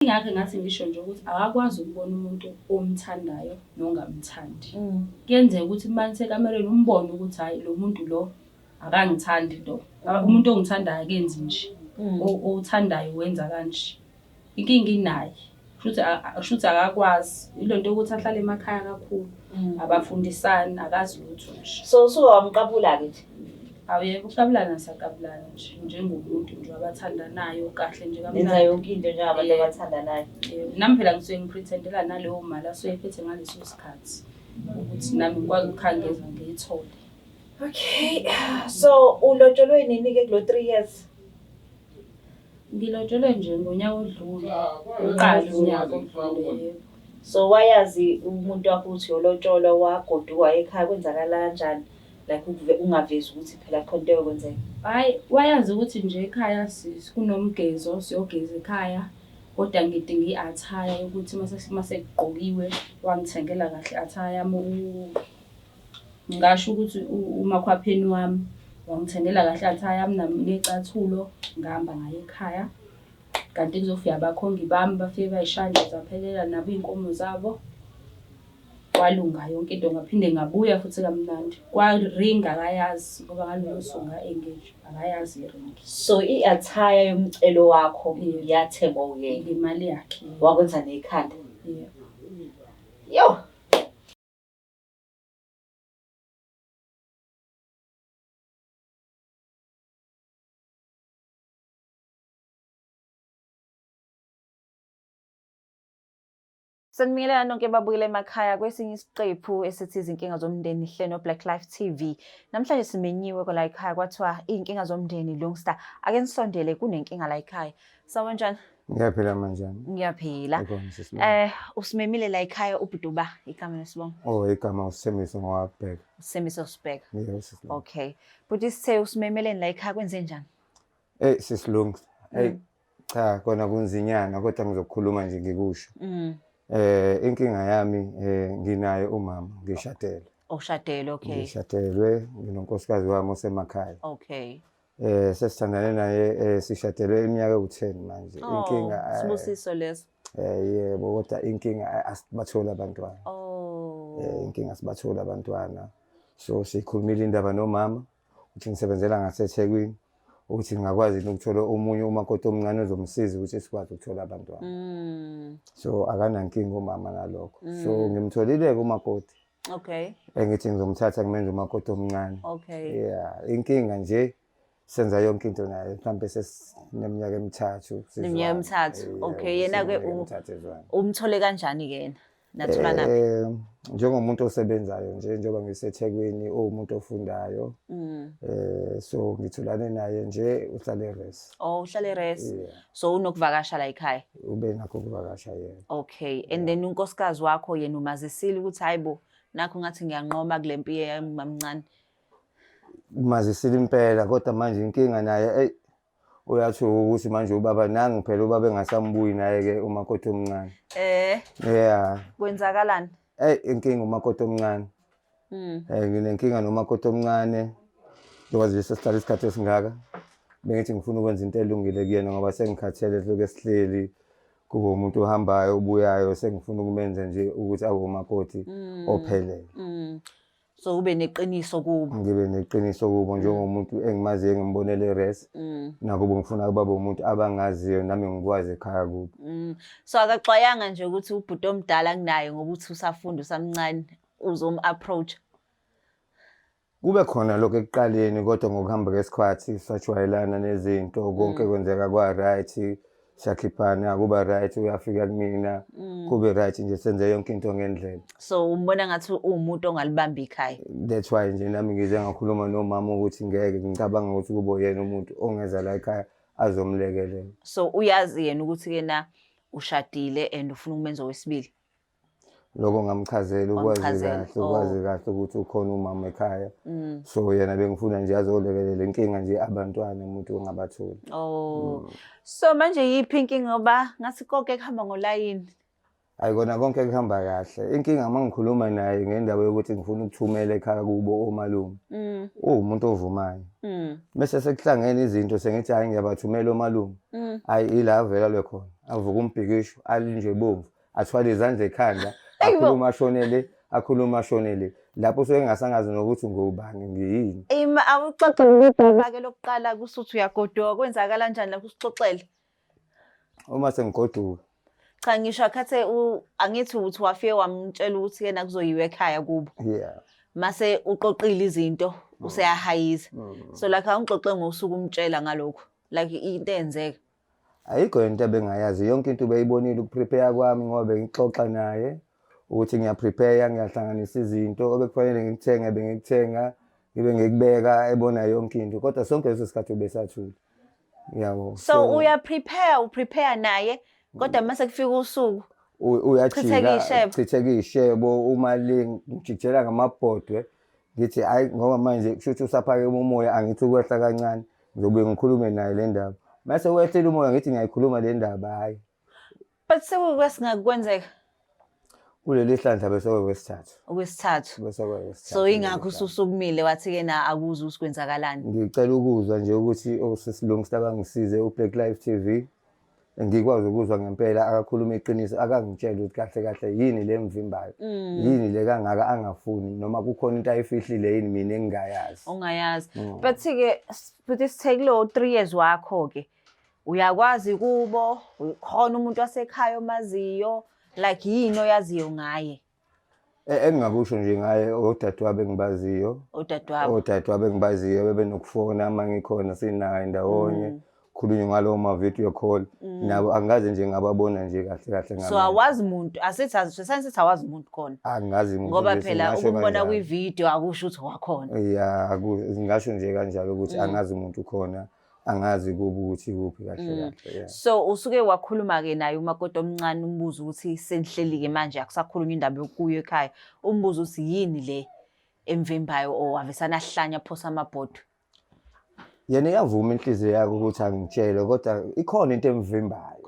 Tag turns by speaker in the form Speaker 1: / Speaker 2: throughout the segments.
Speaker 1: Ingakho ngathi ngisho nje ukuthi akakwazi ukubona umuntu omthandayo nongamthandi. Kuyenzeka ukuthi uma nisekamereni umbone ukuthi hhayi lo muntu lo akangithandi lo. Umuntu ongithandayo akenzi nje. Owuthandayo wenza kanje. Inkinga inaye. Kushuthi akakwazi. Ilo nto yokuthi ahlale emakhaya kakhulu. Abafundisani, akazi lutho nje.
Speaker 2: So usuke wamqabula-ke nje?
Speaker 1: Yebo, ukuqabulana siyaqabulana nje. Njengomuntu nje abathandanayo kahle nje kamnandi.
Speaker 2: Nenza yonke into njengabantu abathandanayo.
Speaker 1: Nami phela ngisuke ngipretendela naleyo mali asuke ephethe ngaleso sikhathi. Ukuthi nami ngikwazi ukukhangeza ngiyithole.
Speaker 2: Okay. So ulotsholwe nini-ke kulo 3 years?
Speaker 1: Ngilotsholwe nje ngonyaka odlule. Uqala unyaka odlule.
Speaker 2: So wayazi umuntu wakho ukuthi yolotsholwa wagoduka ekhaya kwenzakala kanjani? Like ungavezi ukuthi phela khona into yokwenzeka.
Speaker 1: Hayi, wayazi ukuthi nje ekhaya kunomgezo, siyogeza ekhaya. Kodwa ngidinga i-attire yokuthi mase kugqokiwe wangithengela kahle i-attire yami. Ngasho ukuthi umakhwapheni wami wangithengela kahle i-attire yami necathulo ngihamba ngayo ekhaya. Kanti kuzofika abakhongi bami bafike bayishanje zaphelela nabo iy'nkomo zabo. Kwalunga yonke into ngaphinde ngabuya futhi kamnandi. Kwaringa akayazi ngoba ngaloyo suku nga-engage akayazi iringi.
Speaker 2: So i-attire yomcelo wakho yathengwa uyena?
Speaker 1: Ngemali yakhe.
Speaker 2: Wakwenza nekhanda?
Speaker 1: Yebo.
Speaker 2: Yo! Sanibingelela nonke babukela emakhaya kwesinye isiqephu esithi izinkinga zomndeni hlelo no-Black Life TV. Namhlanje simenyiwe la ekhaya kwathiwa iy'nkinga zomndeni Longstar. Ake nisondele kunenkinga la ekhaya. Sawubona njani?
Speaker 3: Ngiyaphila manjani?
Speaker 2: Ngiyaphila. Usimemile la ekhaya ubhuduba igama nesibongo.
Speaker 3: Igama uSemiso ngowabheka.
Speaker 2: Semiso Sibheka.
Speaker 3: Yes.
Speaker 2: Okay. But sithe usimemeleni la ekhaya kwenze njani?
Speaker 3: Sisilungu. Cha kona kunzinyana kodwa ngizokhuluma nje ngikusho. Inkinga yami nginayo umama ngishadele.
Speaker 2: Ushadele, okay.
Speaker 3: Ngishadelwe nginonkosikazi wami osemakhaya.
Speaker 2: Okay.
Speaker 3: Sesithandane naye sishadelwe iminyaka ewu-10 manje. Inkinga
Speaker 2: Sibusiso leso.
Speaker 3: Yebo kodwa inkinga asibathola abantwana. Inkinga asibathola abantwana. So sikhulumile indaba nomama ukuthi ngisebenzela ngaseThekwini ukuthi ngingakwazi ukuthola omunye umakoti omncane ozomsiza ukuthi sikwazi ukuthola abantwana. So akanankinga umama nalokho. So ngimtholile-ke umakoti.
Speaker 2: Okay.
Speaker 3: Engithi ngizomthatha ngimenze umakoti omncane.
Speaker 2: Okay.
Speaker 3: Yeah, inkinga nje senza yonke into naye mhlambe sesineminyaka emithathu.
Speaker 2: Neminyaka emithathu. Okay, yena-ke umthole kanjani-ke yena? Natholana
Speaker 3: njengomuntu osebenzayo nje njengoba ngiseThekwini umuntu ofundayo. So ngitholane naye nje uhlala eRes.
Speaker 2: Uhlala eRes. So unokuvakasha la ekhaya?
Speaker 3: Ube nakho ukuvakasha yena.
Speaker 2: Okay, and then unkosikazi wakho yena umazisile ukuthi hayibo nakho ngathi ngiyanqoma kule mpi yami mamncane.
Speaker 3: Umazisile impela kodwa manje inkinga naye uyathi ukuthi manje ubaba nangu phela ubaba engasambuyi naye-ke umakoti omncane. Yeah.
Speaker 2: Kwenzakalani?
Speaker 3: Inkinga umakoti omncane. Nginenkinga nomakoti omncane. Njengoba nje sesihlala isikhathi esingaka. Bengithi ngifuna ukwenza into elungile kuyena ngoba sengikhathele lokho esihleli kuba umuntu ohambayo obuyayo sengifuna ukumenza nje ukuthi abe umakoti ophelele.
Speaker 2: So ube neqiniso kubo.
Speaker 3: Ngibe neqiniso kubo njengomuntu engimaziyo ngimbonele eRes. Nakubo ngifuna ukube umuntu abangaziyo nami ngikwazi ekhaya kubo.
Speaker 2: So akaxwayanga nje ukuthi ubhuti omdala kunayo ngoba uthi usafunda usamncane uzom-approach.
Speaker 3: Kube khona lokho ekuqaleni kodwa ngokuhamba kwesikhathi sajwayelana nezinto konke kwenzeka kwa-right. Shakhiphana kuba right uyafika kumina kube right nje senze yonke into ngendlela.
Speaker 2: So umbona ngathi umuntu ongalibamba ikhaya.
Speaker 3: That's why nje nami ngize ngakhuluma nomama ukuthi ngeke ngicabanga ukuthi kube yena umuntu ongeza la ekhaya azomlekelela.
Speaker 2: So uyazi yena ukuthi yena ushadile and ufuna ukumenza wesibili.
Speaker 3: Lokho ngamchazela ukwazi kahle ukuthi ukhona umama ekhaya. So yena bengifuna nje azolekelela inkinga nje abantwana umuntu ongabatholi.
Speaker 2: So manje yiphi inkinga ngoba ngathi konke kuhamba ngolayini?
Speaker 3: Ayikona konke kuhamba kahle. Inkinga mangikhuluma naye ngendaba yokuthi ngifuna ukuthumela ekhaya kubo omalume. Umuntu ovumayo. Bese sekuhlangene izinto sengithi hayi ngiyabathumela omalume. Hayi ila avela lekhona. avuka umbhikisho alinje bomvu athwale izandla ekhanda akhuluma ashone le lapho usuke engasangazi nokuthi ngubani ngiyini.
Speaker 2: Awuxoxe ke lokuqala kusuthi uyagodoka kwenzakala kanjani lapho usixoxele?
Speaker 3: Uma sengigoduka
Speaker 2: Cha ngisho akhathe angithi uthi wafike wamtshela ukuthi yena kuzoyiwe ekhaya kubo.
Speaker 3: yeah
Speaker 2: Mase uqoqile izinto useyahayiza. So like angixoxe ngosuku umtshela ngalokho. Like into enzeka.
Speaker 3: ayikho into ebengayazi yonke into beyibonile ukuprepare kwami ngoba ngixoxa naye ukuthi ngiyaprepare ngiyahlanganisa izinto obekufanele ngikuthenge bengikuthenga ngibe ngikubeka ebona yonke into kodwa sonke leso sikhathi ubesathula. Yabo.
Speaker 2: So uprepare naye kodwa mase kufika usuku
Speaker 3: chitheka ishebo uma ngijikela ngamabhodwe ngithi hayi ngoba manje kushuthi usaphake umoya angithi ukwehla kancane ngizobe ngikhulume naye le ndaba mase wehlela umoya ngithi ngiyayikhuluma le ndaba hayi.
Speaker 2: But sekwesingakwenzeka
Speaker 3: kuleli hlandla bese kwesithathu.
Speaker 2: Okwesithathu.
Speaker 3: So
Speaker 2: ingakho usukumile wathi ke na akuze usikwenzakalani.
Speaker 3: Ngicela ukuzwa nje ukuthi osesilungisa abangisize uBlack Life TV ngikwazi ukuzwa ngempela akakhuluma iqiniso akangitshela ukuthi kahle yini le mvimbayo yini le kangaka angafuni noma kukhona into ayifihlile yini mina engingayazi.
Speaker 2: Ungayazi. But ke futhi sithe lo 3 years wakho ke uyakwazi kubo ukhona umuntu wasekhaya omaziyo like yini oyaziyo ngaye.
Speaker 3: Engingakusho nje ngaye odadewabo engibaziyo. Odadewabo engibaziyo bebenokufona ama ngikhona sinayo ndawonye. Khulunywe ngalo ma video call nabo angazi nje ngababona nje kahle ngamanye.
Speaker 2: So awazi umuntu asithi awazi umuntu khona.
Speaker 3: Angazi umuntu
Speaker 2: ngoba phela ukubona kwi video akusho ukuthi wakhona.
Speaker 3: Yeah ngisho nje kanjalo ukuthi angazi umuntu khona angazi kuba ukuthi kuphi kahle.
Speaker 2: So usuke wakhuluma ke naye umakoti omncane umbuzo ukuthi senihleli ke manje akusakhulunywa indaba yokuya ekhaya umbuzo uthi yini le emvimbayo owavesana ahlanya phosa amabhodo.
Speaker 3: Yena iyavuma inhliziyo yakhe ukuthi angitshele kodwa ikhona into emvimbayo.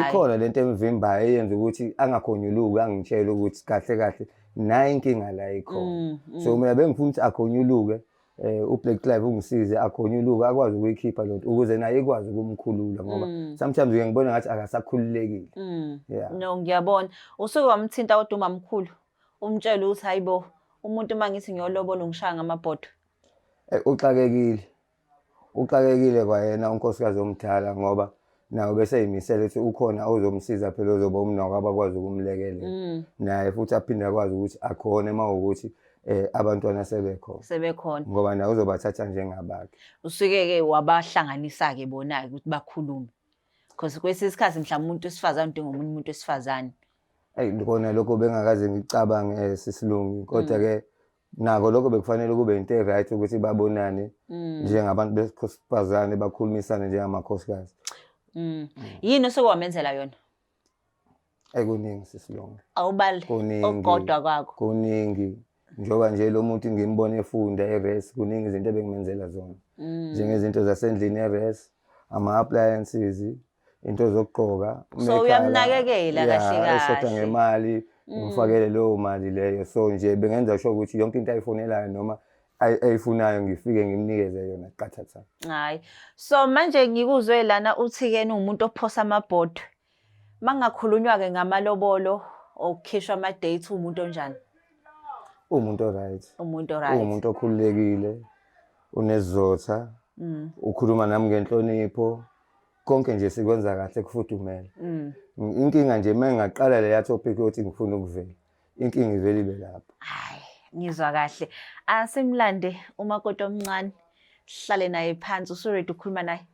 Speaker 3: Ikhona lento emvimbayo eyenza ukuthi angakhonyuluki angitshele ukuthi kahle naye inkinga la ikhona. So mina bengifuna ukuthi akhonyuluke uBlack Life ungisize akhonyuluke akwazi ukuyikhipha lonto ukuze naye ikwazi ukumkhulula ngoba sometimes ngiyangibona ngathi akasakhululekile. Yeah.
Speaker 2: No ngiyabona usuke wamthinta kodwa umamkhulu umtshela ukuthi hayibo umuntu mangithi ngiyolobola ngishaya ngamabhodo.
Speaker 3: Uxakekile kwayena unkosikazi omdala ngoba nawe bese yimisela ukuthi ukhona ozomsiza phela ozoba umnako abakwazi ukumlekelela. Naye futhi aphinda akwazi ukuthi akhona mawukuthi abantwana sebekhona ngoba nawe uzobathatha njengabakhe.
Speaker 2: Usuke ke wabahlanganisa ke bona ke ukuthi bakhulume because kwesisikhathi mhlawumbe umuntu wesifazane udinga umuntu wesifazane.
Speaker 3: Kona lokho bengakaze ngicabange sisilungu kodwa ke nako lokho bekufanele kube into right ukuthi babonane njengabantu besifazane bakhulumisane njengamakhosikazi.
Speaker 2: Yini osokwamenzela yona?
Speaker 3: Kuningi sisilungu.
Speaker 2: Awubali okodwa kwakho.
Speaker 3: Kuningi njoba nje lo muntu ngimbone efunda eRes kuningi izinto ebengimenzela zona. Njengezinto zasendlini eRes, ama appliances, into zokugqoka.
Speaker 2: So uyamnakekela kahle
Speaker 3: kahle ngemali ngifakele leyo mali leyo so nje bengenza sure ukuthi yonke into ayifonelayo noma ayifunayo ngifike ngimnikeze yona qathatha.
Speaker 2: Hayi. So manje ngikuzwe lana uthi ke umuntu ophosa amabhodo. Mangakhulunywa ke ngamalobolo okukhishwa ama date umuntu onjani?
Speaker 3: Umuntu right. Umuntu okhululekile, unezotha, ukhuluma nami ngenhlonipho. Konke nje sikwenza kahle kufudumele. Inkinga nje mengaqala le topic ukuthi ngifuna ukuvela. Inkinga ivela ibe lapha.
Speaker 2: Hayi, ngizwa kahle. Asimlande umakoti omncane. Sihlale naye phansi usuready ukukhuluma naye.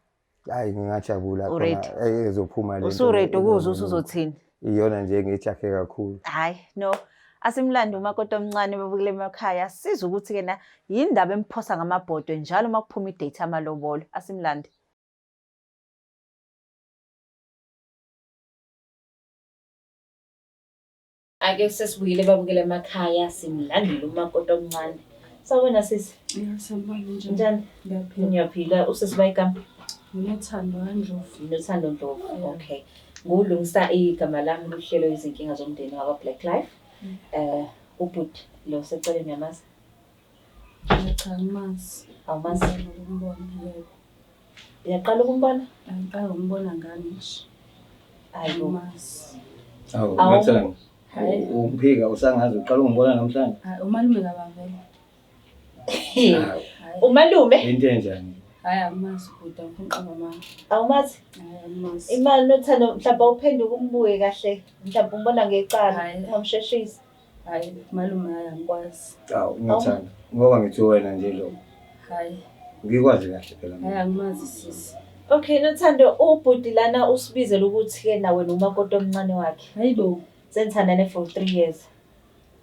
Speaker 3: Hayi ngingajabula khona ezophuma lento.
Speaker 2: Usuready ukuzwa usuzothini?
Speaker 3: Iyona nje ngijahe kakhulu.
Speaker 2: Hayi, no. Asimlande umakoti omncane bebukele emakhaya. Siza ukuthi ke na yindaba emphosa ngamabhodo njalo makuphuma idate amalobolo. Asimlande. Ake sesibuyile babukele emakhaya simlandile umakoti omncane. Sawubona sisi.
Speaker 1: Ngiyasambona
Speaker 2: njani? Ngiyaphila usesibayigama.
Speaker 1: Nginothando kaNdlovu.
Speaker 2: Nginothando Ndlovu. Okay. Ngulungisa igama lami lohlelo izinkinga zomndeni wakwa Black Life. Ubhuti lo seceleni yamazi.
Speaker 1: Cha ngamazi.
Speaker 2: Awumazi
Speaker 1: ukumbona yebo.
Speaker 2: Uyaqala ukumbona?
Speaker 1: Angiqala ukumbona ngani nje. Angimazi.
Speaker 3: Awu
Speaker 2: Awu.
Speaker 3: Nothando.
Speaker 1: Hhayi.
Speaker 3: Umphika usangazi uqala ungibona namhlanje.
Speaker 1: Hhayi, umalume kabavele.
Speaker 3: Hawu.
Speaker 1: Hhayi.
Speaker 2: Umalume?
Speaker 3: Into enjani?
Speaker 1: Hhayi, angimazi ubhuti angifuni mama.
Speaker 2: Awumazi?
Speaker 1: Hhayi, angimazi.
Speaker 2: Imali Nothando mhlawumbe uphenduka umbuke kahle. Mhlawumbe umbona ngecala.
Speaker 1: Hhayi.
Speaker 2: Ungamsheshisi.
Speaker 1: Hhayi, malume hhayi angikwazi.
Speaker 3: Awu Nothando. Ngoba ngithi wena nje lo.
Speaker 1: Hhayi.
Speaker 3: Ngikwazi kahle phela
Speaker 1: Hhayi,
Speaker 3: mina.
Speaker 1: angimazi sisi.
Speaker 2: Okay Nothando, ubhuti lana usibizela ukuthi-ke nawe nomakoti omncane wakhe.
Speaker 1: Hhayi bo.
Speaker 2: Senithandane for 3 years.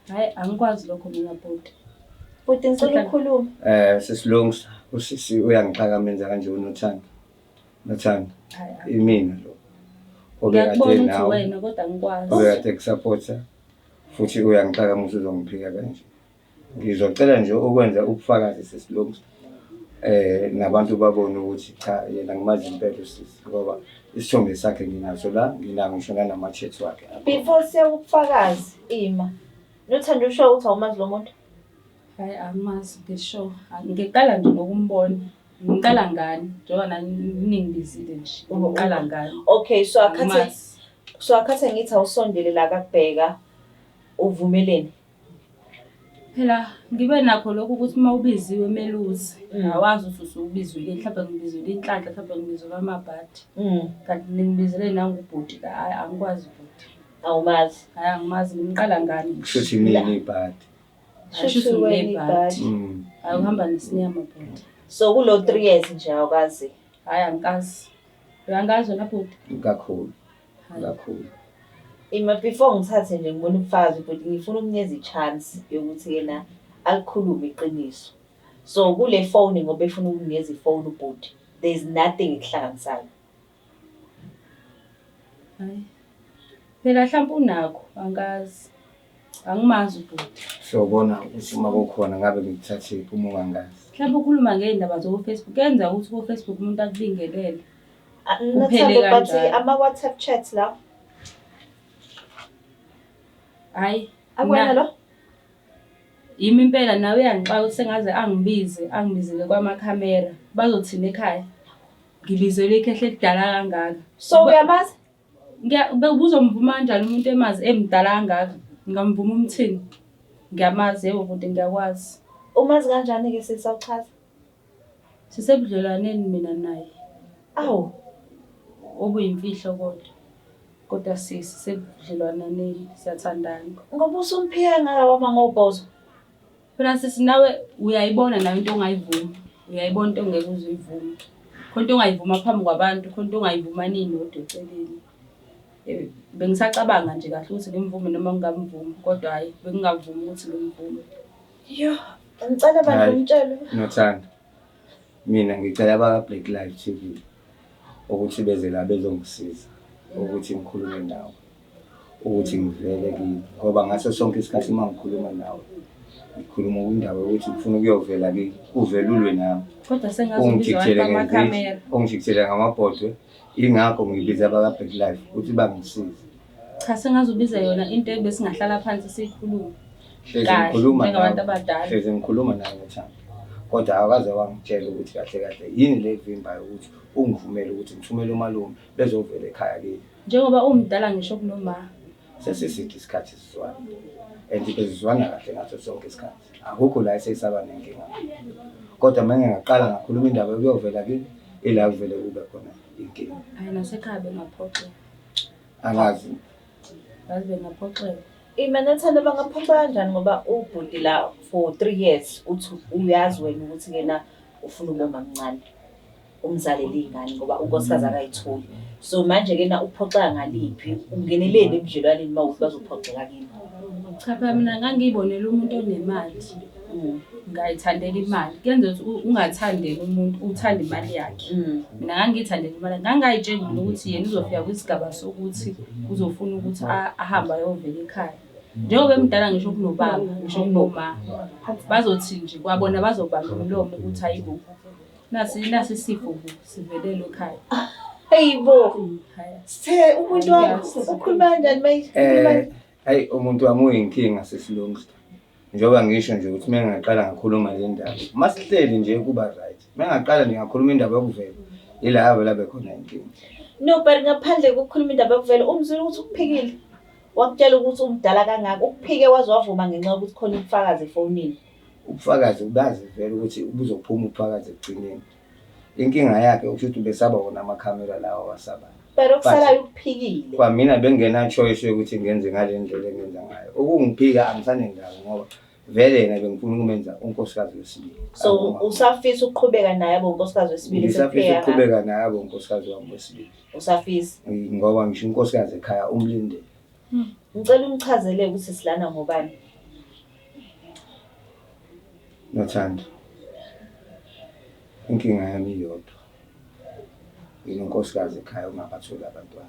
Speaker 1: Hhayi, angikwazi lokho mina bhuti.
Speaker 2: Bhuti ngicela ukhulume.
Speaker 3: Sesilungisa. Usisi uyangiphakamisa kanje uNothando. Nothando.
Speaker 1: Hhayi,
Speaker 3: Imina lo.
Speaker 1: ngiyakubona
Speaker 3: Obekade
Speaker 1: ukuthi
Speaker 3: nawe.
Speaker 1: wena kodwa angikwazi.
Speaker 3: Obekade kusupporta. Futhi uyangiphakamisa uzongiphika kanje. Ngizocela nje ukwenza ubufakazi sesilungisa. Nabantu babone ukuthi cha yena ngimazi impela usisi ngoba isithombe sakhe nginaso la nginawo ngisho nama-chats wakhe.
Speaker 2: Before siya ubufakazi, Ima. Nothando usho ukuthi awumazi lo muntu?
Speaker 1: Hhayi, angimazi ngisho. Ngiqala nje nokumbona. Ngiqala ngani? Njengoba nani ningibizile nje. Ngiqala ngani?
Speaker 2: Okay, so akhathe
Speaker 1: Angimazi.
Speaker 2: ngithi awusondele la kakubheka uvumelene.
Speaker 1: Phela ngibe nakho lokho ukuthi uma ubiziwe meluzi. Awazi ukuthi usubizwile mhlawumbe ngibizwele inhlanhla mhlawumbe ngibizwele amabhadi. Kanti ningibizele nangubhuti la hhayi angikwazi ubhuti.
Speaker 2: Awumazi.
Speaker 1: Hhayi angimazi ngiqala ngani.
Speaker 3: Shuthi mina ibhadi.
Speaker 1: Ashuthi
Speaker 2: wena
Speaker 1: unebhadi.
Speaker 2: ibhadi.
Speaker 1: Hhayi uhamba nesinyama bhuti.
Speaker 2: So kulo 3 years nje awukazi.
Speaker 1: Hhayi angikazi. Uyangazi wena bhuti?
Speaker 3: Kakhulu. Kakhulu.
Speaker 2: Ima before ngithathe nje ngibona ubufakazi but ngifuna ukunikeza i-chance yokuthi yena alikhulume iqiniso. So kule phone ngoba efuna ukunikeza ifone ubhuti. There's nothing ekuhlanganisayo.
Speaker 1: Hhayi. Phela mhlawumbe unakho angazi. Angimazi ubhuti.
Speaker 3: Sobona ukuthi uma kukhona ngabe ngikuthathe uma ungangazi.
Speaker 1: Mhlawumbe ukhuluma ngey'ndaba zo-Facebook. Kuyenza ukuthi ku-Facebook umuntu akubingelele.
Speaker 2: Nothando but
Speaker 1: kanjalo.
Speaker 2: ama-WhatsApp chats la.
Speaker 1: Hhayi.
Speaker 2: Akwena lo?
Speaker 1: Yimi impela nawe uyangixaka ukuthi sengaze angibizele kwamakhamera. Bazothina ekhaya. Ngibizele ikhehle ekudala kangaka.
Speaker 2: So uyamazi?
Speaker 1: Ubuzomvuma kanjani umuntu emazi emdala kangaka? Ngingamvuma umthini. Ngiyamazi yebo bhuti ngiyakwazi.
Speaker 2: Umazi kanjani-ke sisawuchaza?
Speaker 1: Sisebudlelwaneni mina naye.
Speaker 2: Awu.
Speaker 1: Obuyimfihlo kodwa sisebudlelwaneni siyathandana.
Speaker 2: Ngoba usumphika ngawama ngobhozo.
Speaker 1: Phela sisi nawe uyayibona nayo into ongayivuma. Uyayibona into ongeke uzuyivuma. Khona into ongayivuma phambi kwabantu, khona into ongayivuma ninodwa eceleni. Bengisacabanga nje kahle ukuthi ngimvume noma ngingamvumi kodwa hayi bengingavumi ukuthi ngimvume.
Speaker 2: Yo, ngicela bandla umtshelo.
Speaker 3: Nothando. Mina ngicela abaka-Black Live TV ukuthi beze la bezongisiza ukuthi ngikhulume nawe. Ukuthi ngivele kimi ngoba ngaso sonke isikhathi uma ngikhuluma nawe ngikhuluma indaba ukuthi ngifuna ukuyovela kimi uvelulwe nawe.
Speaker 1: Kodwa sengazibizwa kwamakhamera.
Speaker 3: Ungijikithele ngamabhodwe ingakho ngibiza abaka-Black Live ukuthi bangisize.
Speaker 1: Cha sengazubiza yona into ebesingahlala phansi siyikhuluma.
Speaker 3: Njengabantu
Speaker 1: abadala.
Speaker 3: Hleze ngikhuluma naye Nothando. Kodwa akaze wangitshela ukuthi kahle yini le vimbayo ukuthi ungivumele ukuthi ngithumele umalume bezovela ekhaya kimi.
Speaker 1: Njengoba umdala ngisho kunoma.
Speaker 3: Sesisithi isikhathi sizwana. And bezizwana kahle ngaso sonke isikhathi. Akukho la esesaba nenkinga. Kodwa manje ngaqala ngakhuluma indaba yokuyovela kimi ila kuvele kube khona inkinga.
Speaker 1: Hayi nasekhaya bengaphoxeka.
Speaker 3: Angazi.
Speaker 1: Yazi bengaphoxeka.
Speaker 2: Ima Nothando bangaphoxa kanjani ngoba ubhuti la for 3 years uthi uyazi wena ukuthi yena ufuna ukoma mncane. Umzaleli ingane ngoba unkosikazi akayitholi. So manje kena uphoxa ngaliphi? Ungeneleni ebudlelwaneni mawuthi bazophoxeka kini?
Speaker 1: Cha phela mina ngangiyibonela umuntu onemali. Ngayithandela imali. Kuyenza ukuthi ungathandeli umuntu uthanda imali yakhe. Mina ngangiyithandela imali. Ngangayitshela ukuthi yena uzofika kwisigaba sokuthi uzofuna ukuthi ahambe ayovela ekhaya. Njengoba emdala ngisho kunobaba, ngisho kunoma. Bazothi nje kwabona bazobamba umlomo ukuthi hayibo. Nasi isifo sivelele ekhaya.
Speaker 2: Hayibo. Sithe umuntu wakho ukhuluma kanjani manje?
Speaker 3: Hayi umuntu wami uyinkinga sesilungisa. Njengoba ngisho nje ukuthi mina ngaqala ngakhuluma le ndaba. Masihleli nje kuba right. Mina ngaqala ngingakhuluma indaba yokuvela. Ila ave la bekhona inkinga.
Speaker 2: No, but ngaphandle kokukhuluma indaba yokuvela umzwile ukuthi ukuphikile. Wakutshela ukuthi umdala kangaka ukuphike waze wavuma ngenxa yokuthi khona ubufakazi efonini.
Speaker 3: Ubufakazi ubazi vele ukuthi ubuzophuma ubufakazi ekugcineni. Inkinga yakhe ukuthi besaba wona amakhamera lawa wasaba.
Speaker 2: But okusalayo ukuphikile.
Speaker 3: Kwamina bengena choice yokuthi ngenze ngale ndlela engenza ngayo. Ukungiphika angisanendaba ngoba vele yena bengifuna ukumenza unkosikazi wesibili.
Speaker 2: So usafisa ukuqhubeka naye abo unkosikazi wesibili
Speaker 3: Ngisafisa ukuqhubeka naye abo unkosikazi wami wesibili.
Speaker 2: Usafisa
Speaker 3: Ngoba ngisho unkosikazi ekhaya umlinde.
Speaker 2: Ngicela umchazele ukuthi silana ngobani.
Speaker 3: Nothando. Inkinga yami iyodwa. Unkosikazi ekhaya ungabatholi abantwana.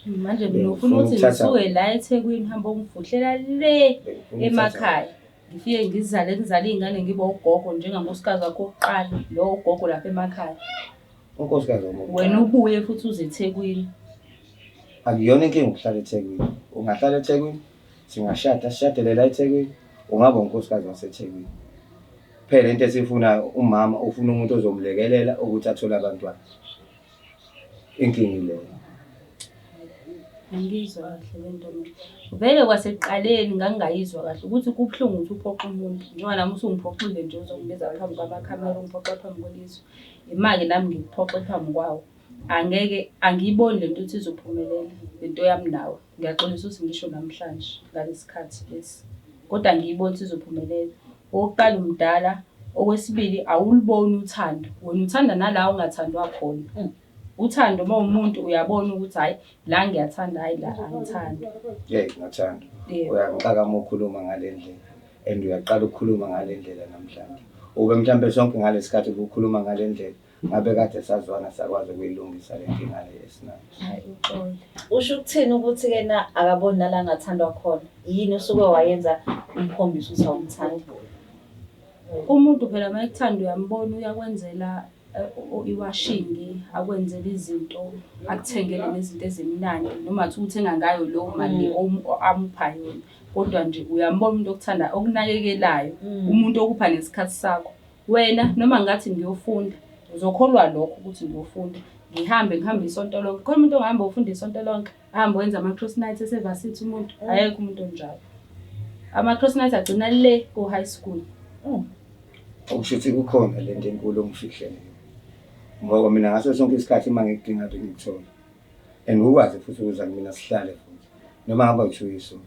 Speaker 1: Manje mina ufuna ukuthi ngisuke la eThekwini ngihambe ngivudlela le emakhaya. Ngifike ngizale izingane ngibe ugogo njengankosikazi wakho oqala lo ugogo lapha emakhaya.
Speaker 3: Unkosikazi wami.
Speaker 1: Wena ubuye futhi uze eThekwini.
Speaker 3: Akuyona inkinga ukuhlala eThekwini. Ungahlala eThekwini, singashada sishadele la eThekwini, ungaba unkosikazi waseThekwini. Phela into esifuna umama ufuna umuntu ozomlekelela ukuthi athole abantwana. Inkinga leyo.
Speaker 1: Ngizwa kahle lento mina. Vele kwasekuqaleni ngangayizwa kahle ukuthi kubhlungu ukuthi uphoqa umuntu. Njengoba nami usungiphoqile nje uzongibeza phambi kwamakhamera ungiphoqa phambi kwelizwe. Imake nami ngikuphoqa phambi kwawo. Angiyiboni lento ukuthi izophumelela lento yami nawe. Ngiyaxolisa ukuthi ngisho namhlanje ngalesikhathi lesi. Kodwa ngiyibona ukuthi izophumelela. Oqala umdala, okwesibili awuliboni uthando. Wena uthanda nala ungathandwa khona. Uthando uma umuntu uyabona ukuthi hayi la ngiyathanda hayi la angithandi.
Speaker 3: Ngathanda. Uyangixaka uma ukhuluma ngale ndlela and uyaqala ukukhuluma ngale ndlela namhlanje. Ube mhlambe sonke ngalesikhathi ukukhuluma ngale ndlela ngabe kade sazwana sakwazi ukuyilungisa le nkinga le esinayo.
Speaker 1: Hayi uxolo.
Speaker 2: Usho ukuthini ukuthi kena akaboni nala ngathandwa khona? Yini usuke wayenza umkhombisa ukuthi awumthandi?
Speaker 1: Umuntu phela mayekuthanda uyambona uyakwenzela iwashingi, akwenzela izinto, akuthengele nezinto ezimnandi noma athi uthenga ngayo lo mali amupha yona. Kodwa nje uyambona umuntu okuthanda okunakekelayo, umuntu okupha nesikhathi sakho. Wena noma ngathi ngiyofunda uzokholwa lokho ukuthi ngiyofunda. Ngihambe isonto lonke. Khona umuntu ongahamba ufunda isonto lonke, ahambe wenza ama-cross night esevasithi umuntu, ayekho umuntu onjalo. Ama-cross night agcina le ku-high school.
Speaker 3: Okusho ukuthi kukhona lento enkulu ongifihleleyo. Ngoba mina ngaso sonke isikhathi uma ngikudinga ngikuthola. And ukwazi futhi ukuza kumina sihlale futhi. Noma ngaba uthuyiswa.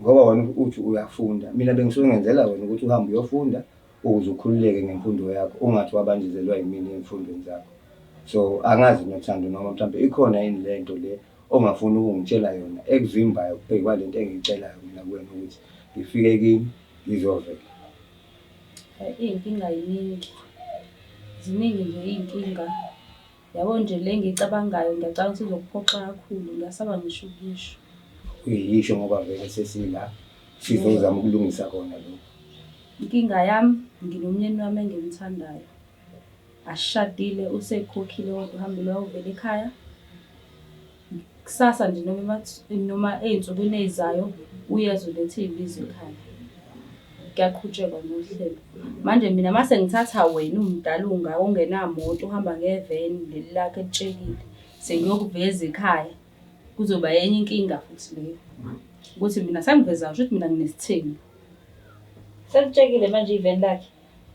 Speaker 3: Ngoba wena uthi uyafunda. Mina bengisuke ngenzela wena ukuthi uhambe uyofunda ukuze ukhululeke ngemfundo yakho. Ungathi wabanjezelwa yimini emfundweni zakho. So angazi Nothando noma mhlawumbe ikhona yini lento le ongafuni ukungitshela yona ekuvimbayo kubhekwa kwalento engicelayo mina kuwena ukuthi ngifike kimi ngizovela.
Speaker 1: Iy'nkinga yiningi. Ziningi nje iy'nkinga. Yabo nje le ngicabangayo ngiyacabanga ukuthi izokuphoqa kakhulu. Ngiyasaba ngisho ukuyisho.
Speaker 3: Uyisho ngoba vele sesila sizozama ukulungisa kona lokho.
Speaker 1: Inkinga yami nginomyeni wami engimthandayo. Asishadile usekhokhile kodwa uhambile wayovela ekhaya. Kusasa nje noma ey'nsukwini ey'zayo uyezoletha iy'bizo ekhaya. Kuyaqhutshekwa nohlelo. Manje mina mase ngithatha wena umdala ungaka ongenamoto uhamba ngeveni leli lakhe elitshekile. Sengiyokuveza ekhaya. Kuzoba yenye inkinga futhi leyo. Ukuthi mina sengiveza ngisho ukuthi mina nginesithembu.
Speaker 2: Selitshekile manje iveni lakhe.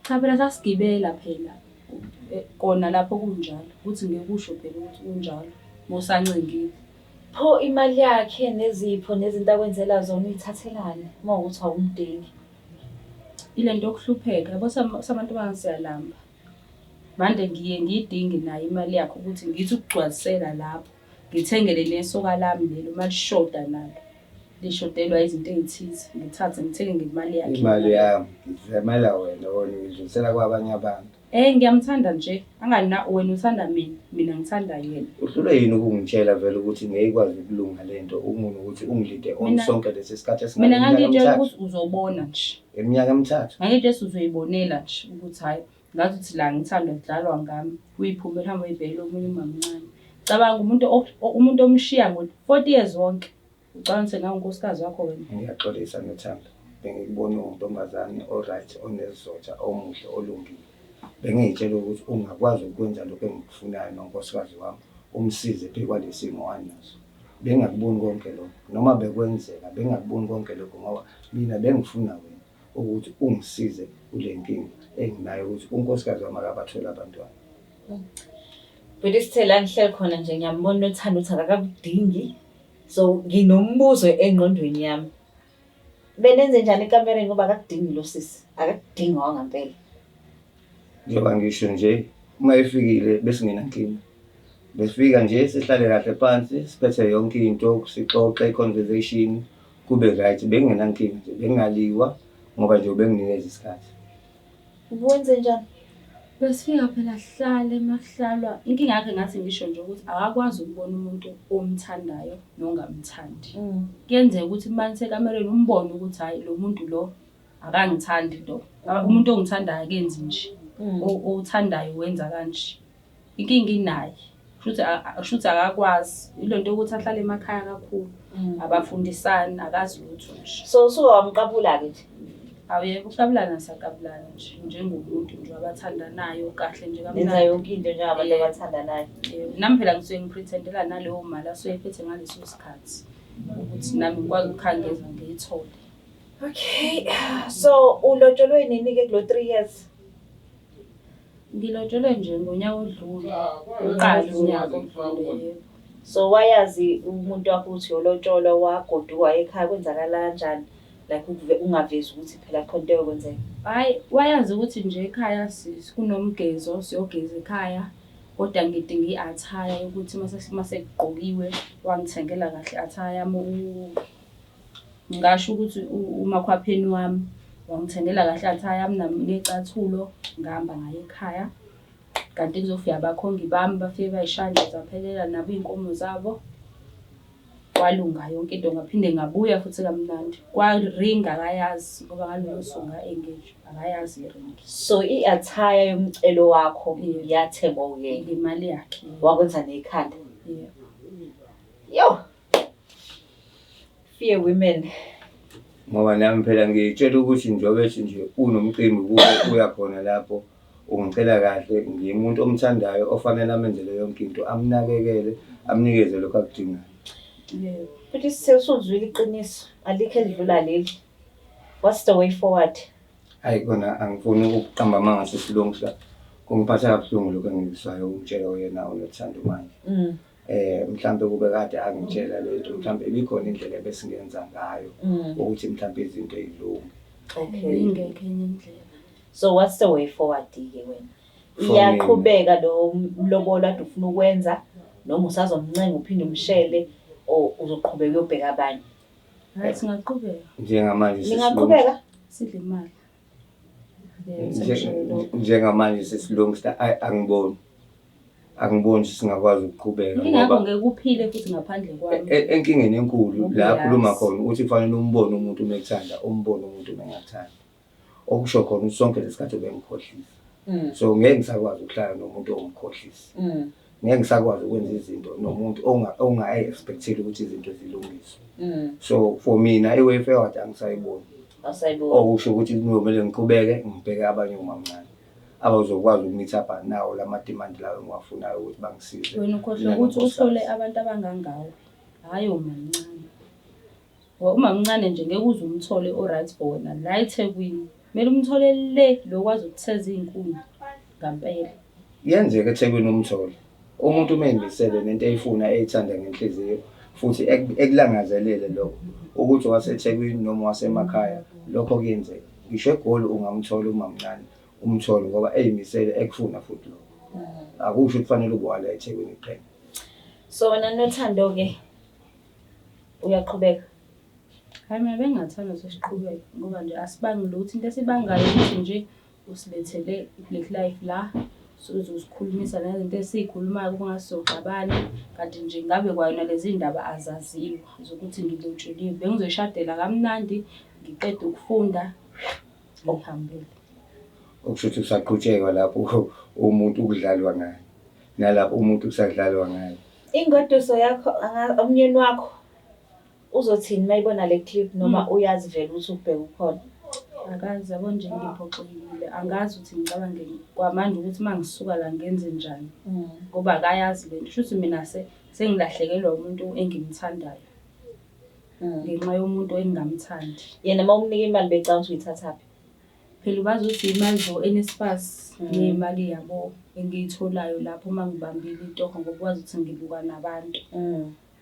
Speaker 1: Cha phela sasigibela phela. Kona lapho kunjalo. Ukuthi ngikusho phela ukuthi kunjalo. Mosancengile.
Speaker 2: Pho imali yakhe nezipho nezinto akwenzela zona uyithathelane uma ukuthi awumdingi.
Speaker 1: Ilento yokuhlupheka yabo sabantu bangasiyalamba. Manje ngiye ngiyidinge nayo imali yakhe ukuthi ngithi ukugcwalisela lapho. Ngithengele nesoka lami lelo malishoda nalo. Lishodelwa izinto ezithize. Ngithathe ngithenge ngemali yakhe.
Speaker 3: Imali yami ngizemela wena wona ngidlulisela kwabanye abantu.
Speaker 1: Ngiyamthanda nje. Angana wena uthanda mina ngithanda yena.
Speaker 3: Uhlule yini ukungitshela vele ukuthi ngeke ikwazi ukulunga lento umuntu ukuthi ungilide onsonke lesi sikhathi esingaka.
Speaker 1: Mina ngangitshela ukuthi uzobona nje.
Speaker 3: Eminyaka emithathu.
Speaker 1: Ngangitshela uzoyibonela nje ukuthi hayi ngathi uthi la ngithanda kudlalwa ngami. Kuyiphuma ehamba uyibhekela omunye umamncane. Cabanga umuntu omshiya ngo-40 years wonke. Ucabanga ukuthi ngawunkosikazi wakho wena.
Speaker 3: Ngiyaxolisa Nothando. Bengikubona untombazane oright onesizotha omuhle olungile. Bengiyitshela ukuthi ungakwazi ukwenza lokho engikufunayo nonkosikazi wami umsize bekwalesimo anaso. Bengakuboni konke lokho noma bekwenzeka bengakuboni konke lokho ngoba mina bengifuna wena ukuthi ungisize kule nkinga enginayo ukuthi unkosikazi wami akabathola abantwana.
Speaker 2: But isithela ngihleli khona nje ngiyambona uThando ukuthi akakudingi. So nginombuzo engqondweni yami. Benenze njani ekamereni ngoba akakudingi lo sisi? Akakudingi wangampela.
Speaker 3: Njengoba ngisho nje uma efikile bese nginankinga. Besifika nje sihlale kahle phansi siphethe yonke into sixoxe conversation kube right bengenankinga nje bengaliwa ngoba nje benginikeza isikhathi.
Speaker 2: Uwenze njani?
Speaker 1: Besifika phela hlale makuhlalwa inkinga yakhe ngathi ngisho nje ukuthi akakwazi ukubona umuntu omthandayo nongamthandi. Kuyenzeka ukuthi manje ekamereni umbone ukuthi hayi lo muntu lo akangithandi lo. Umuntu ongithandayo akenzi nje. Othandayo wenza kanje. Inkinga inaye. Kushuthi akakwazi. Ilonto ukuthi ahlale emakhaya kakhulu. Abafundisani akazi lutho nje.
Speaker 2: So usuke wamqabula ke nje.
Speaker 1: Awuyeke uqabulana sakabulana nje njengomuntu nje abathandanayo kahle nje kamnandi.
Speaker 2: Nenza yonke into nje abantu abathandanayo.
Speaker 1: Nami phela ngisuke ngipretendela naleyo mali asoyiphethe ngaleso sikhathi ukuthi nami ngikwazi ukukhangeza ngiyithole.
Speaker 2: Okay. So ulotsholwe nini ke kulo 3 years?
Speaker 1: Ngilotsholwe nje ngonyaka odlule. Uqala unyaka odlule.
Speaker 2: So wayazi umuntu wakho uthi yolotsholwa wagoduka ekhaya kwenzakala kanjani? Like ungavezi ukuthi phela khona into yokwenzeka.
Speaker 1: Hayi wayazi ukuthi nje ekhaya kunomgezo siyogeza ekhaya kodwa ngidinga i-attire ukuthi mase kugqokiwe wangithengela kahle attire yami ngasho ukuthi umakhwapheni wami wangithengela kahle attire yami nami necathulo ngihamba ngayo ekhaya kanti kuzofika abakhongi bami bafike bayishanje zaphelela nabo inkomo zabo kwalunga yonke into ngaphinde ngabuya futhi kamnandi kwaringa akayazi ngoba ngalolu songa engage akayazi iring.
Speaker 2: So i-attire yomcelo wakho yathengwa uyena
Speaker 1: imali yakhe
Speaker 2: wakwenza nekhanda.
Speaker 1: Yeah.
Speaker 2: Yo. Fear women.
Speaker 3: Ngoba nami phela ngitshela ukuthi njobe nje unomcimbi kuwe uya khona lapho ungicela kahle ngimuntu omthandayo ofanele amenzele yonke into amnakekele amnikeze lokho akudingayo.
Speaker 1: Yeah.
Speaker 2: Futhi sesuzwile iqiniso alikho edlula leli. What's the way forward?
Speaker 3: Hayi kona angifuni ukuqamba manga sesilungisa kungiphatha kabuhlungu lokho engizwayo ukutshela wena unothando manje. Mhlambe kube kade angitshela lento mhlambe ibikhona indlela ebesingenza ngayo ukuthi mhlambe izinto ezilunge.
Speaker 2: Okay.
Speaker 1: Ingekho enye indlela.
Speaker 2: So what's the way forward ke wena? Iyaqhubeka lo mlobola ade ufuna ukwenza noma usazomncenga uphinde umshele o uzoqhubeka uyobheka abanye?
Speaker 1: Hayi singaqhubeka.
Speaker 3: Njengamanje
Speaker 2: Ningaqhubeka?
Speaker 1: Sidle imali.
Speaker 3: Njengamanje sesilungisa angiboni singakwazi ukuqhubeka
Speaker 1: ngoba ngeke uphile futhi ngaphandle kwami.
Speaker 3: Enkingeni enkulu la khuluma khona ukuthi kufanele umbone umuntu umethanda umbone umuntu mengathanda. Okusho khona sonke lesikhathi bengikhohlisa. So ngeke ngisakwazi ukuhlala nomuntu ongikhohlisa. Ngeke ngisakwazi ukwenza izinto nomuntu ongayi-expectile ukuthi izinto zilungiswe. So for mina i-way forward angisayiboni.
Speaker 2: Awusayiboni.
Speaker 3: Okusho ukuthi kumele ngiqhubeke ngibheke abanye omamncane abazokwazi ukumitha nawo lamadimandi lawo engiwafunayo ukuthi bangisize.
Speaker 1: Wena ukhohlwa ukuthi uhlole abantu abangangawo hayi umamncane. Umamncane nje ngeke uze umthole oright for wena la eThekwini. Kumele umthole le lokwazi ukutheza izinkuni ngempela.
Speaker 3: Yenzeka eThekwini umthole. Umuntu umeyimisele nento eyifuna eyithanda ngenhliziyo futhi ekulangazelele lokho ukuthi waseThekwini noma wasemakhaya lokho kuyenzeka. Ngisho eGoli ungamthola umamncane umthole ngoba eyimisele ekufuna futhi lokho. Akusho kufanele ubwala eThekwini kuphela.
Speaker 2: So wena nothando ke uyaqhubeka?
Speaker 1: Hayi mina bengathanda sesiqhubeka ngoba nje asibangi lutho into esibangayo ukuthi nje usilethele i-Black Life la sizosikhulumisa nezinto esizikhulumayo kungasoxabana kanti nje ngabe kwayona lezi ndaba azaziwa zokuthi ngilotsholiwe bengizoshadela kamnandi ngiqede ukufunda ngihambile.
Speaker 3: Okusho ukuthi usaqhutshekwa lapho umuntu ukudlalwa ngayo nalapho umuntu usadlalwa ngayo.
Speaker 2: Ingoduso yakho umnyeni wakho uzothini mayibona le clip noma uyazi vele ukuthi ubheka ukhona?
Speaker 1: Akazi yabo nje ngiphoxekile. Angazi ukuthi ngicabange kwamanje ukuthi mangisuka la ngenze njani. Ngoba akayazi lento. Shuthi mina sengilahlekelwa umuntu engimthandayo. Ngenxa yomuntu engingamthandi.
Speaker 2: Yena mawumnika imali becanga ukuthi uyithathaphi.
Speaker 1: Phela bazothi imali zo-NSFAS nemali yabo engiyitholayo lapho mangibambile itoho ngokwazi ukuthi ngibuka nabantu.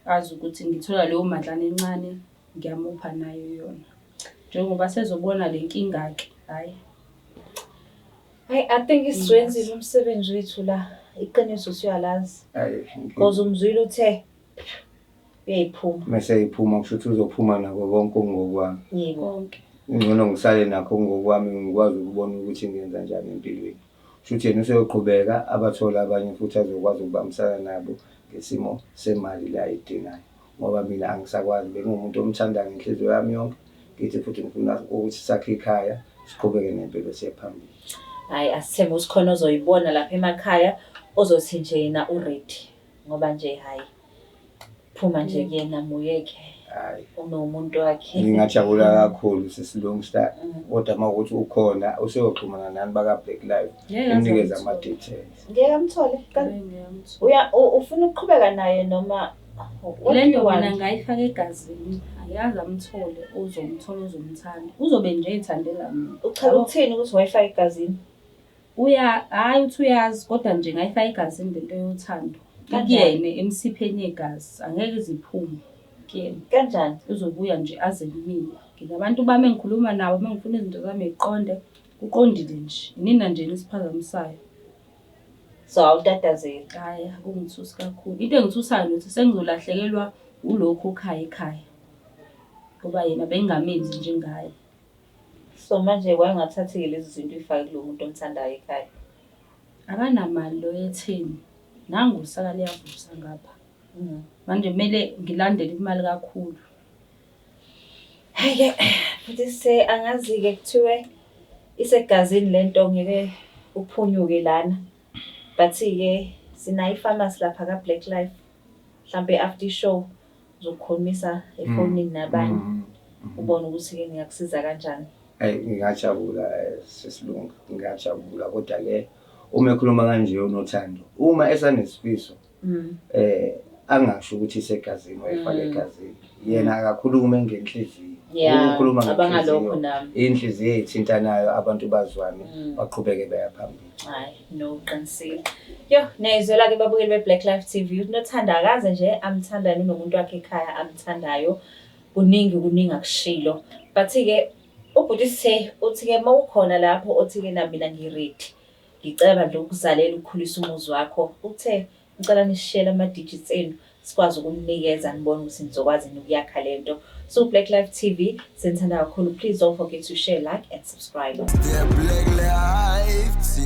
Speaker 1: Azi ukuthi ngithola leyo madlana encane ngiyamupha nayo yona. Njengoba sezobona le nkinga ke, hayi.
Speaker 2: I think isiwenzile umsebenzi wethu la. Iqiniso siyalazi. Because umzwile uthe uyayiphuma.
Speaker 3: Mase iphuma kusho ukuthi uzophuma nako konke ngokwami.
Speaker 2: Yebo.
Speaker 1: Konke.
Speaker 3: Ngcono ngisale nakho ngokwami ngikwazi ukubona ukuthi ngenza njani empilweni. Shuthi yena useyoqhubeka abathola abanye futhi azokwazi ukubambisana nabo ngesimo semali la idingayo. Ngoba mina angisakwazi bengumuntu omthandayo ngenhliziyo yami yonke. Ngithi futhi ngifuna ukuthi sakhe ikhaya siqhubeke nempilo siyaphambili.
Speaker 2: Hayi asithembe ukuthi khona ozoyibona lapha emakhaya ozothi nje yena uready ngoba nje hayi phuma nje kuyena muyeke.
Speaker 3: Hayi
Speaker 2: Unomuntu wakhe.
Speaker 3: ngingajabula kakhulu sesilungisa kodwa mawukuthi ukhona useyoxhumana nani baka Black Life imnikeza ama details.
Speaker 2: Ngiyamthole ufuna ukuqhubeka naye noma
Speaker 1: lento mina ngayifaka egazini ayazi amthole uzomthanda uzobe nje ethandela mina.
Speaker 2: Uchaza ukuthini ukuthi wayifaka egazini?
Speaker 1: Hayi uthi uyazi kodwa nje ngayifaka egazini lento yothando. Kuyena emsipheni yegazi angeke iziphume kuyena.
Speaker 2: Kanjani?
Speaker 1: Uzobuya nje aze kumina. Nginabantu bami engikhuluma nabo mengifuna izinto zami eziqonde uqondile nje. Nina nje nisiphazamisayo.
Speaker 2: So awutatazeli.
Speaker 1: Hayi akungithusi kakhulu. Into engithusayo ukuthi sengizolahlekelwa ulokho ekhaya. Ngoba yena bengamenzi njengaye.
Speaker 2: So manje wayengathathike lezi zinto ifake kulo muntu omthandayo ekhaya.
Speaker 1: Akanamali lo yetheni. Nangu usaka liyavusa ngapha. Manje kumele ngilandele imali kakhulu.
Speaker 2: Hayi futhi angazi ke kuthiwe isegazini lento ngeke uphunyuke lana. But ke sinayi pharmacy lapha ka Black Life. Mhlambe after show uzokhulumisa efonini nabanye. Ubone ukuthi ke ngiyakusiza kanjani.
Speaker 3: Ngingajabula sesilunga ngingajabula kodwa ke uma ekhuluma kanje unothando uma esanesifiso angasho ukuthi isegazini wayifaka egazini yena akakhulume ngenhliziyo
Speaker 2: ukukhuluma ngabangalokho nami
Speaker 3: inhliziyo ethintanayo abantu bazwane baqhubeke bayaphambili.
Speaker 2: Hayi no qinisile nezwela ke babukeli be Black Life TV unothanda akaze nje amthandani nomuntu wakhe ekhaya amthandayo kuningi akushilo but ke ubudise uthi ke mawukhona lapho othi ke nami mina ngiready ngicela nje ukuzalela ukukhulisa umuzi wakho uthe ngicela nishare ama digits enu sikwazi ukumnikeza nibone ukuthi nizokwazi ukuyakha lento. So Black Life TV senthanda kakhulu, please don't forget to share, like and subscribe.
Speaker 4: Black Life TV.